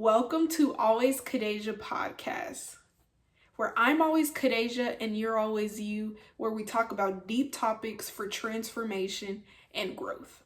Welcome to Always Kadeja podcast, where I'm always Kadeja and you're always you, where we talk about deep topics for transformation and growth.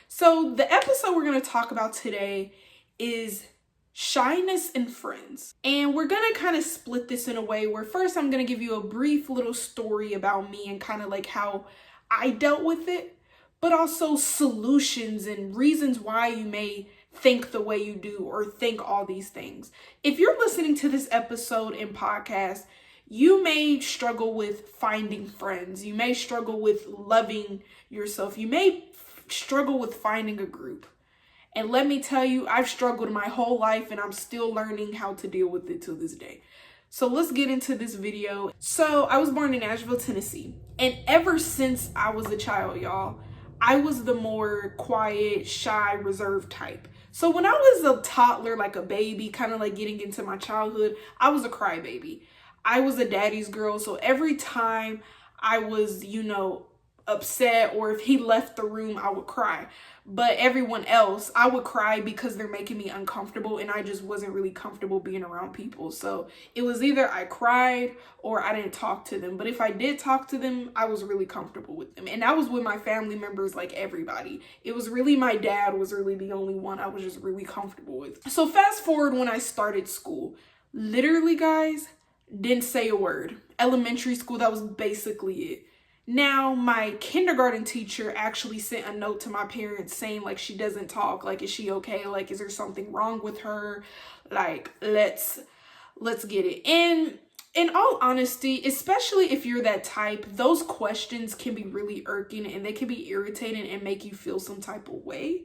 So the episode we're going to talk about today is shyness in friends. And we're going to kind of split this in a way where first I'm going to give you a brief little story about me and kind of like how I dealt with it, but also solutions and reasons why you may think the way you do or think all these things. If you're listening to this episode and podcast, you may struggle with finding friends. You may struggle with loving yourself. You may struggle with finding a group. And let me tell you, I've struggled my whole life and I'm still learning how to deal with it to this day. So let's get into this video. So I was born in Nashville, Tennessee. And ever since I was a child, y'all, I was the more quiet, shy, reserved type. So when I was a toddler, like a baby, kind of like getting into my childhood, I was a crybaby. I was a daddy's girl. So every time I was, upset or if he left the room, I would cry. But everyone else, I would cry because they're making me uncomfortable and I just wasn't really comfortable being around people. So it was either I cried or I didn't talk to them. But if I did talk to them, I was really comfortable with them. And that was with my family members, like everybody. It was really my dad was really the only one I was just really comfortable with. So fast forward when I started school, literally guys, didn't say a word. Elementary school, that was basically it. Now, my kindergarten teacher actually sent a note to my parents saying, like, she doesn't talk. Like, is she okay? Like, is there something wrong with her? Like, let's get it. And in all honesty, especially if you're that type, those questions can be really irking and they can be irritating and make you feel some type of way.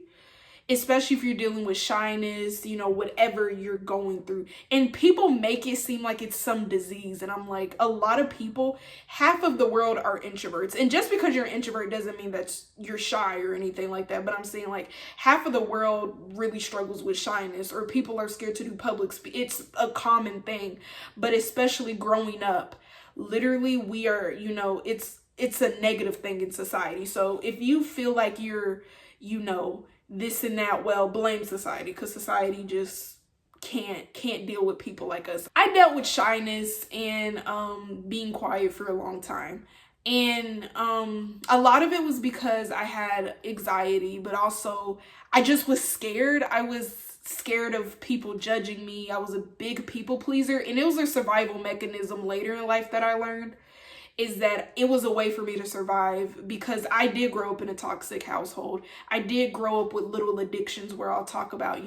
Especially if you're dealing with shyness, whatever you're going through. And people make it seem like it's some disease. And I'm like, a lot of people, half of the world are introverts. And just because you're an introvert doesn't mean that you're shy or anything like that. But I'm saying like half of the world really struggles with shyness or people are scared to do public speak. It's a common thing. But especially growing up, literally we are, it's a negative thing in society. So if you feel like you're, this and that, well, blame society because society just can't deal with people like us. I dealt with shyness and being quiet for a long time. And a lot of it was because I had anxiety, but also I just was scared. I was scared of people judging me. I was a big people pleaser, and it was a survival mechanism later in life that I learned. Is that it was a way for me to survive because I did grow up in a toxic household. I did grow up with little addictions where I'll talk about,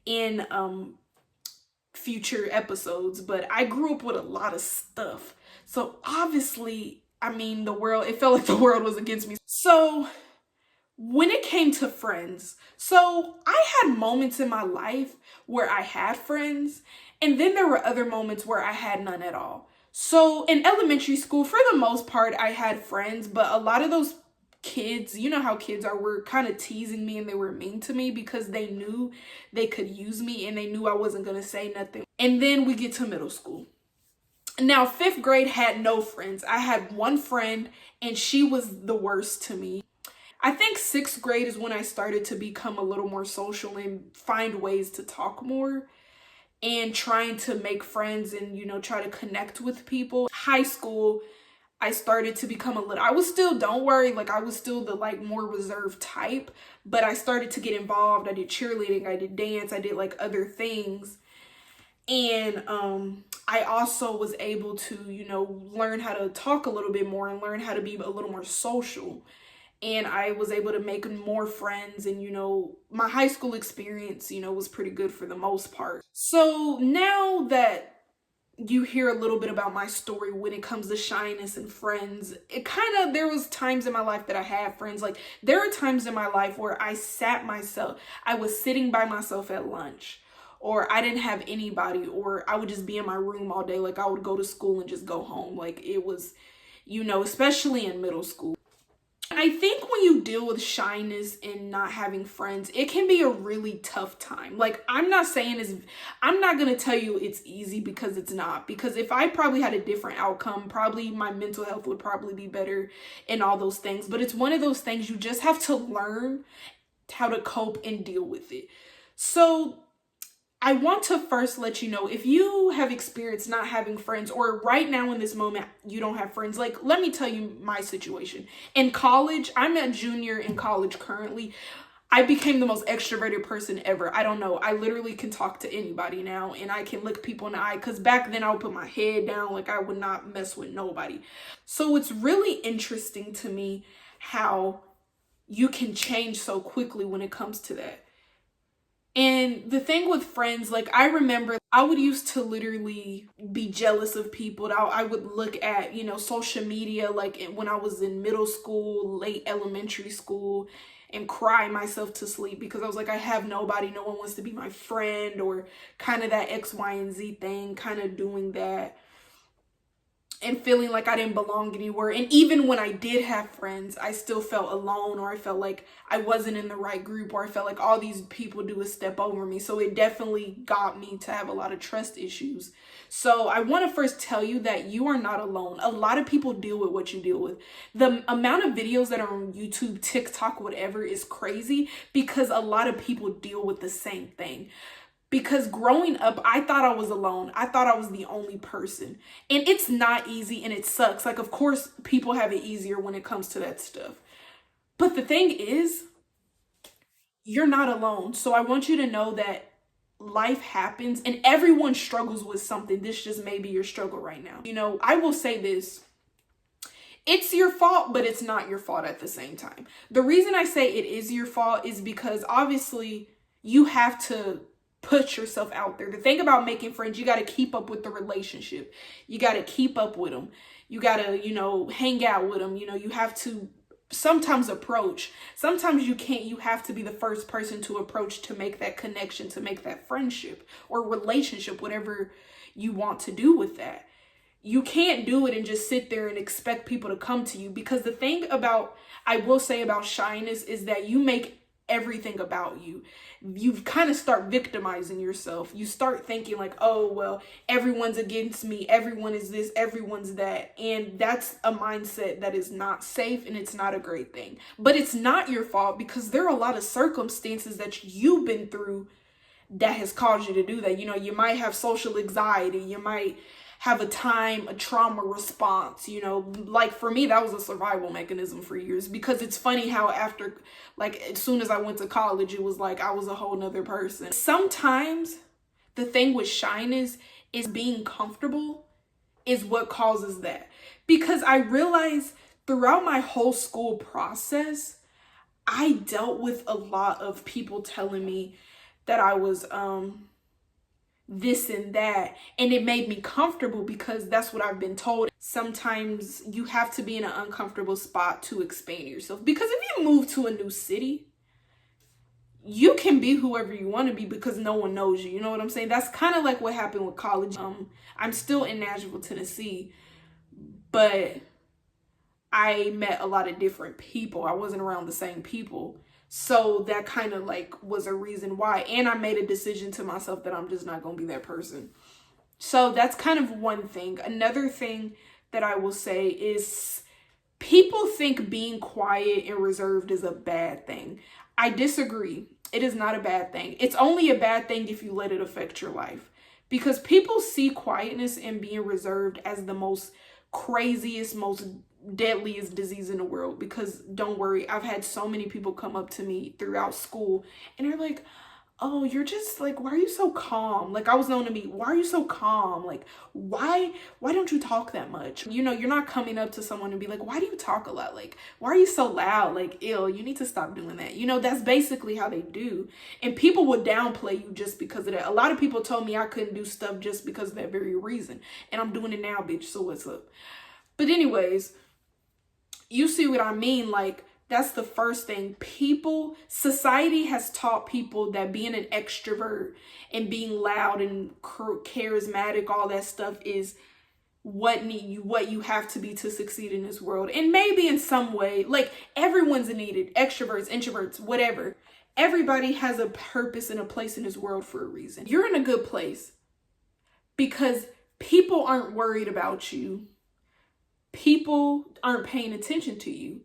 in future episodes, but I grew up with a lot of stuff. So obviously, it felt like the world was against me. So when it came to friends, so I had moments in my life where I had friends, and then there were other moments where I had none at all. So in elementary school, for the most part, I had friends, but a lot of those kids, you know how kids are, were kind of teasing me and they were mean to me because they knew they could use me and they knew I wasn't going to say nothing. And then we get to middle school. Now, 5th grade had no friends. I had one friend and she was the worst to me. I think 6th grade is when I started to become a little more social and find ways to talk more. And trying to make friends and, try to connect with people. High school, I started to become I was still, don't worry, I was still the more reserved type, but I started to get involved. I did cheerleading, I did dance, I did other things. And I also was able to, learn how to talk a little bit more and learn how to be a little more social. And I was able to make more friends and, my high school experience, was pretty good for the most part. So now that you hear a little bit about my story when it comes to shyness and friends, there was times in my life that I had friends. There are times in my life where I was sitting by myself at lunch, or I didn't have anybody, or I would just be in my room all day. I would go to school and just go home. It was, especially in middle school. I think when you deal with shyness and not having friends, it can be a really tough time. I'm not going to tell you it's easy because it's not. Because if I probably had a different outcome, probably my mental health would probably be better and all those things. But it's one of those things you just have to learn how to cope and deal with it. So I want to first let you know, if you have experienced not having friends, or right now in this moment you don't have friends, like, let me tell you my situation. In college, I'm a junior in college currently. I became the most extroverted person ever. I don't know. I literally can talk to anybody now, and I can look people in the eye, because back then I would put my head down. Like, I would not mess with nobody. So it's really interesting to me how you can change so quickly when it comes to that. And the thing with friends, like, I remember I would used to literally be jealous of people. I would look at, social media, like when I was in middle school, late elementary school, and cry myself to sleep because I was like, I have nobody. No one wants to be my friend, or kind of that X, Y, and Z thing, kind of doing that. And feeling like I didn't belong anywhere. And even when I did have friends, I still felt alone, or I felt like I wasn't in the right group, or I felt like all these people do is step over me. So it definitely got me to have a lot of trust issues. So I want to first tell you that you are not alone. A lot of people deal with what you deal with. The amount of videos that are on YouTube, TikTok, whatever is crazy, because a lot of people deal with the same thing. Because growing up, I thought I was alone. I thought I was the only person. And it's not easy, and it sucks. Like, of course, people have it easier when it comes to that stuff. But the thing is, you're not alone. So I want you to know that life happens, and everyone struggles with something. This just may be your struggle right now. I will say this. It's your fault, but it's not your fault at the same time. The reason I say it is your fault is because obviously you have to put yourself out there. The thing about making friends, you got to keep up with the relationship. You got to keep up with them. You got to, hang out with them. You have to sometimes approach. Sometimes you can't. You have to be the first person to approach, to make that connection, to make that friendship or relationship, whatever you want to do with that. You can't do it and just sit there and expect people to come to you, because the thing I will say about shyness is that you make everything about you. You kind of start victimizing yourself. You start thinking like, oh, well, everyone's against me. Everyone is this, everyone's that. And that's a mindset that is not safe, and it's not a great thing. But it's not your fault, because there are a lot of circumstances that you've been through that has caused you to do that. You might have social anxiety. You might have a trauma response, like for me, that was a survival mechanism for years, because it's funny how after, like, as soon as I went to college, it was like I was a whole nother person. Sometimes the thing with shyness is being comfortable is what causes that, because I realized throughout my whole school process, I dealt with a lot of people telling me that I was, this and that, and it made me comfortable because that's what I've been told. Sometimes you have to be in an uncomfortable spot to expand yourself, because if you move to a new city, you can be whoever you want to be because no one knows you. You know what I'm saying? That's kind of like what happened with college. I'm still in Nashville, Tennessee, but I met a lot of different people. I wasn't around the same people. So that kind of like was a reason why. And I made a decision to myself that I'm just not going to be that person. So that's kind of one thing. Another thing that I will say is people think being quiet and reserved is a bad thing. I disagree. It is not a bad thing. It's only a bad thing if you let it affect your life. Because people see quietness and being reserved as the most craziest, most deadliest disease in the world. Because don't worry, I've had so many people come up to me throughout school and they're like, oh, you're just like, why are you so calm? Like, I was known to me, why are you so calm? Like, why don't you talk that much? You're not coming up to someone and be like, why do you talk a lot? Like, why are you so loud? Like, ew, you need to stop doing that. That's basically how they do. And people would downplay you just because of that. A lot of people told me I couldn't do stuff just because of that very reason. And I'm doing it now, bitch, so what's up? But anyways, you see what I mean? Like, that's the first thing. Society has taught people that being an extrovert and being loud and charismatic, all that stuff is what you have to be to succeed in this world. And maybe in some way, like, everyone's needed, extroverts, introverts, whatever. Everybody has a purpose and a place in this world for a reason. You're in a good place because people aren't worried about you. People aren't paying attention to you.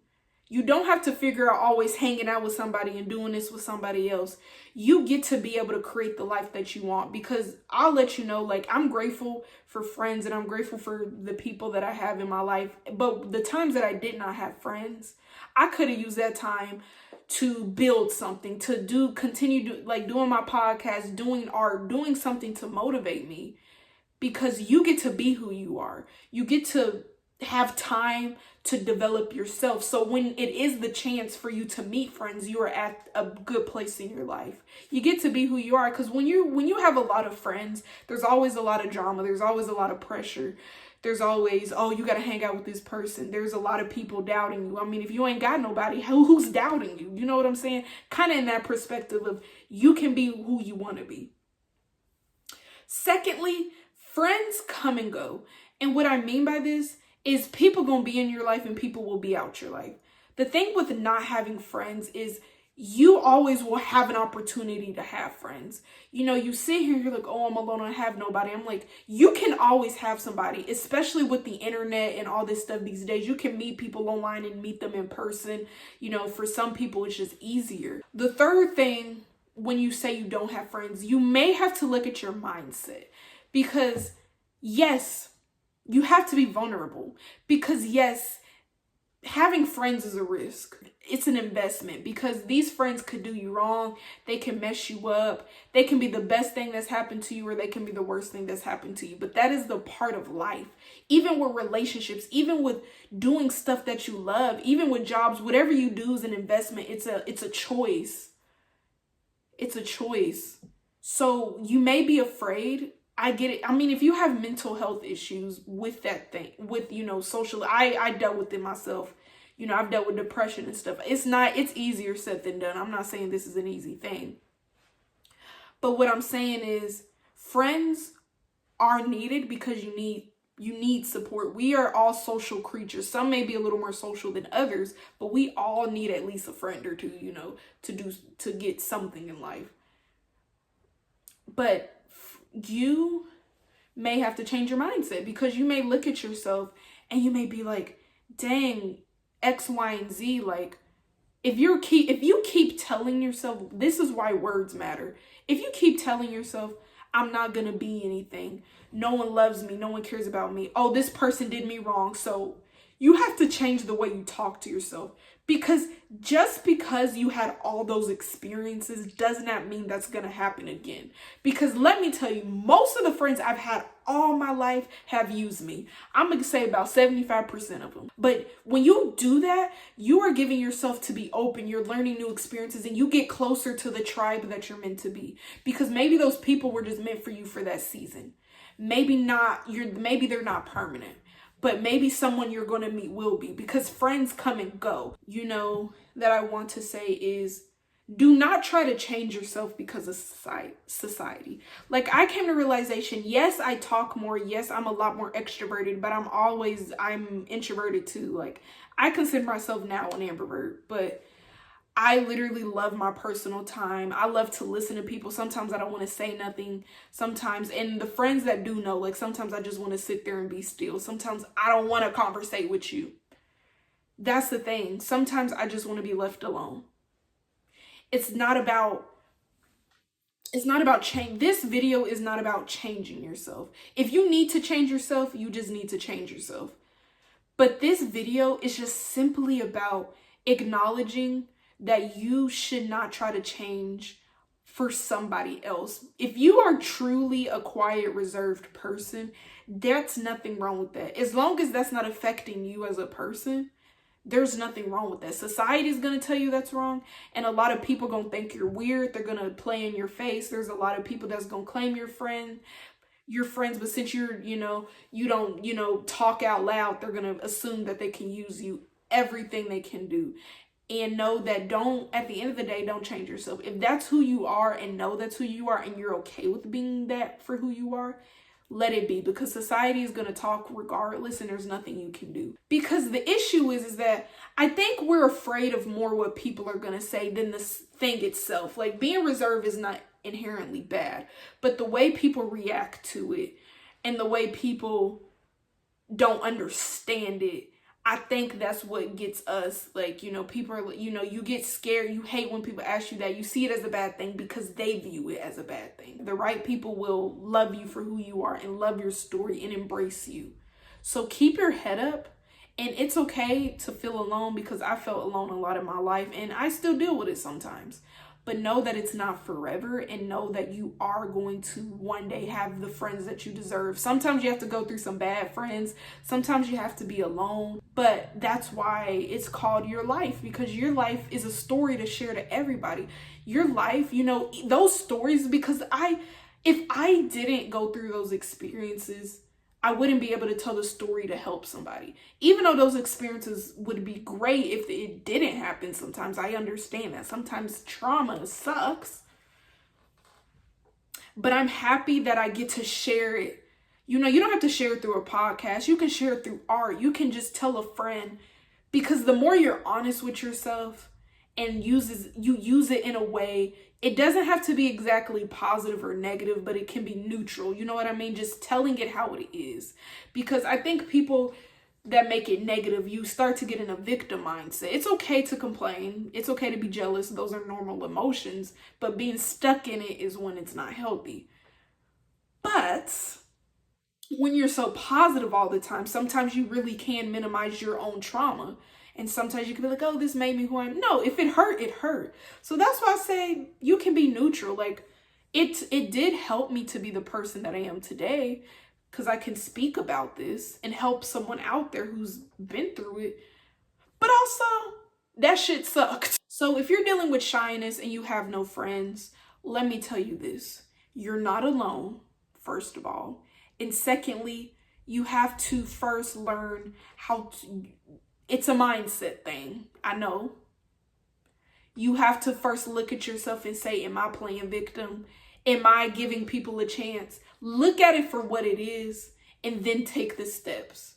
You don't have to figure out always hanging out with somebody and doing this with somebody else. You get to be able to create the life that you want, because I'll let you know, like, I'm grateful for friends and I'm grateful for the people that I have in my life. But the times that I did not have friends, I could have used that time to build something, to continue like doing my podcast, doing art, doing something to motivate me, because you get to be who you are. You get to have time to develop yourself. So when it is the chance for you to meet friends, you are at a good place in your life. You get to be who you are, because when you have a lot of friends, there's always a lot of drama. There's always a lot of pressure. There's always, oh, you got to hang out with this person. There's a lot of people doubting you. I mean, if you ain't got nobody, who's doubting you? You know what I'm saying? Kind of in that perspective of you can be who you want to be. Secondly, friends come and go. And what I mean by this is people gonna be in your life and people will be out your life. The thing with not having friends is you always will have an opportunity to have friends. You know, you sit here and you're like, oh, I'm alone, I have nobody. I'm like, you can always have somebody, especially with the internet and all this stuff these days. You can meet people online and meet them in person. You know, for some people, it's just easier. The third thing, when you say you don't have friends, you may have to look at your mindset, because yes, you have to be vulnerable, because yes, having friends is a risk. It's an investment, because these friends could do you wrong. They can mess you up. They can be the best thing that's happened to you, or they can be the worst thing that's happened to you. But that is the part of life. Even with relationships, even with doing stuff that you love, even with jobs, whatever you do is an investment. It's a choice. It's a choice. So you may be afraid. I get it. I mean, if you have mental health issues with that thing, with, you know, social, I dealt with it myself. You know, I've dealt with depression and stuff. It's easier said than done. I'm not saying this is an easy thing. But what I'm saying is friends are needed, because you need support. We are all social creatures. Some may be a little more social than others, but we all need at least a friend or two, you know, to get something in life. But you may have to change your mindset, because you may look at yourself and you may be like, dang, X, Y, and Z. Like, if you keep telling yourself, this is why words matter. If you keep telling yourself, I'm not going to be anything, no one loves me, no one cares about me, oh, this person did me wrong, so you have to change the way you talk to yourself. Because just because you had all those experiences does not mean that's going to happen again. Because let me tell you, most of the friends I've had all my life have used me. I'm going to say about 75% of them. But when you do that, you are giving yourself to be open. You're learning new experiences, and you get closer to the tribe that you're meant to be. Because maybe those people were just meant for you for that season. Maybe they're not permanent. But maybe someone you're going to meet will be, because friends come and go. You know, that I want to say is, do not try to change yourself because of society. Like, I came to realization, yes, I talk more. Yes, I'm a lot more extroverted, but I'm introverted too. Like, I consider myself now an ambivert, but I literally love my personal time. I love to listen to people. Sometimes I don't want to say nothing. Sometimes, and the friends that do know, like, sometimes I just want to sit there and be still. Sometimes I don't want to conversate with you. That's the thing. Sometimes I just want to be left alone. It's not about change. This video is not about changing yourself. If you need to change yourself, you just need to change yourself. But this video is just simply about acknowledging that you should not try to change for somebody else. If you are truly a quiet, reserved person, there's nothing wrong with that. As long as that's not affecting you as a person, there's nothing wrong with that. Society is going to tell you that's wrong, and a lot of people going to think you're weird. They're going to play in your face. There's a lot of people that's going to claim your friends, but since you don't talk out loud, they're going to assume that they can use you everything they can do. And know that at the end of the day, don't change yourself. If that's who you are, and know that's who you are, and you're okay with being that for who you are, let it be, because society is going to talk regardless, and there's nothing you can do. Because the issue is that I think we're afraid of more what people are going to say than the thing itself. Like, being reserved is not inherently bad, but the way people react to it and the way people don't understand it, I think that's what gets us, like, people are, you get scared. You hate when people ask you that. You see it as a bad thing because they view it as a bad thing. The right people will love you for who you are and love your story and embrace you. So keep your head up. And it's okay to feel alone, because I felt alone a lot in my life and I still deal with it sometimes. But know that it's not forever, and know that you are going to one day have the friends that you deserve. Sometimes you have to go through some bad friends. Sometimes you have to be alone. But that's why it's called your life, because your life is a story to share to everybody. Your life, those stories, because if I didn't go through those experiences, I wouldn't be able to tell the story to help somebody. Even though those experiences would be great if it didn't happen sometimes. I understand that. Sometimes trauma sucks. But I'm happy that I get to share it. You don't have to share it through a podcast. You can share it through art. You can just tell a friend. Because the more you're honest with yourself and you use it in a way, it doesn't have to be exactly positive or negative, but it can be neutral. You know what I mean? Just telling it how it is. Because I think people that make it negative, you start to get in a victim mindset. It's okay to complain. It's okay to be jealous. Those are normal emotions. But being stuck in it is when it's not healthy. But when you're so positive all the time, sometimes you really can minimize your own trauma. And sometimes you can be like, oh, this made me who I am. No, if it hurt, it hurt. So that's why I say you can be neutral. Like, it did help me to be the person that I am today, because I can speak about this and help someone out there who's been through it. But also, that shit sucked. So if you're dealing with shyness and you have no friends, let me tell you this. You're not alone, first of all. And secondly, you have to first learn how to... It's a mindset thing. I know. You have to first look at yourself and say, am I playing victim? Am I giving people a chance? Look at it for what it is and then take the steps.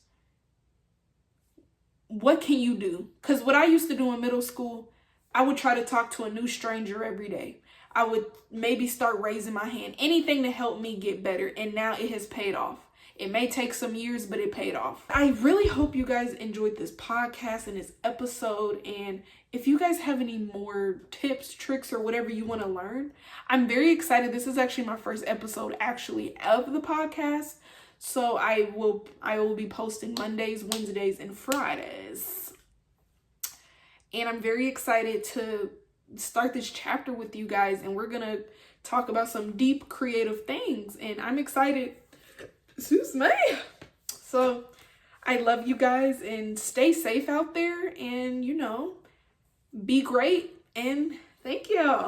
What can you do? Because what I used to do in middle school, I would try to talk to a new stranger every day. I would maybe start raising my hand. Anything to help me get better. And now it has paid off. It may take some years, but it paid off. I really hope you guys enjoyed this podcast and this episode. And if you guys have any more tips, tricks, or whatever you want to learn, I'm very excited. This is actually my first episode of the podcast. So I will be posting Mondays, Wednesdays, and Fridays. And I'm very excited to start this chapter with you guys. And we're going to talk about some deep creative things. And I'm excited. Excuse me. So I love you guys, and stay safe out there, and be great, and thank you.